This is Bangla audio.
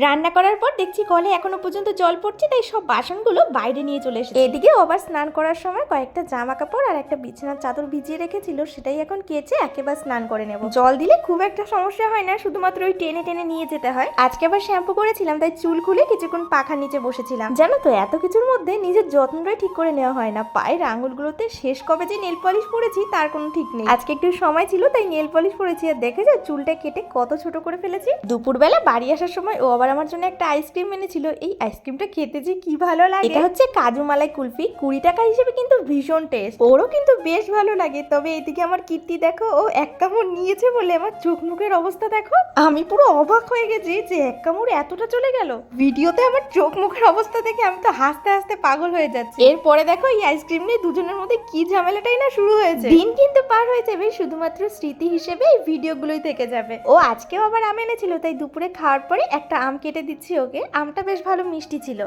রান্না করার পর দেখছি কলে এখনো পর্যন্ত জল পড়ছে, তাই সব বাসনগুলো বাইরে নিয়ে চলে এসেছে। এদিকে আবার স্নান করার সময় কয়েকটা জামা কাপড় আর একটা বিছানার চাদর ভিজিয়ে রেখেছিল, সেটাই এখন কেচে একেবারে স্নান করে নেব। জল দিলে খুব একটা সমস্যা হয় না, শুধুমাত্র ওই টেনে টেনে নিয়ে যেতে হয়। আজকে আবার শ্যাম্পু করেছিলাম, তাই চুল খুলে কিছুক্ষণ পাখার নিচে বসেছিলাম। জানো তো, এত কিছুর মধ্যে নিজের যত্নটাই ঠিক করে নেওয়া হয় না। পায়ের আঙুলগুলোতে শেষ কবে যে নেল পলিশ পরেছি তার কোনো ঠিক নেই। আজকে একটু সময় ছিল তাই নেল পলিশ পরেছি, আর দেখে যা চুলটা কেটে কত ছোট করে ফেলেছি। দুপুরবেলা বাড়ি আসার সময় ও আবার আমার জন্য একটা আইসক্রিম এনেছিল। এই আইসক্রিমটা খেতে যে কি ভালো লাগে। এটা হচ্ছে কাজু মালাই কুলফি, 20 টাকা হিসেবে কিন্তু ভীষণ টেস্ট, ওরও কিন্তু বেশ ভালো লাগে। তবে এইদিকে আমার কীর্তি দেখো, ও এক কামড় নিয়েছে বলে আমার চোখ মুখের অবস্থা দেখো। আমি পুরো অবাক হয়ে গেছি যে এক কামড় এতটা চলে গেল। ভিডিওতে আমার চোখ মুখের অবস্থা দেখে আমি তো হাসতে হাসতে পাগল হয়ে যাচ্ছি। এরপরে দেখো এই আইসক্রিম নিয়ে দুজনের মধ্যে কি ঝামেলাটাই না শুরু হয়েছে। দিন কিন্তু পার হয়ে যাবে, শুধুমাত্র স্মৃতি হিসেবে এই ভিডিওগুলোই থেকে যাবে। ও আজকেও আবার আম এনেছিল, তাই দুপুরে খাওয়ার পরে একটা আম কেটে দিচ্ছি ওকে। আমটা বেশ ভালো মিষ্টি ছিল।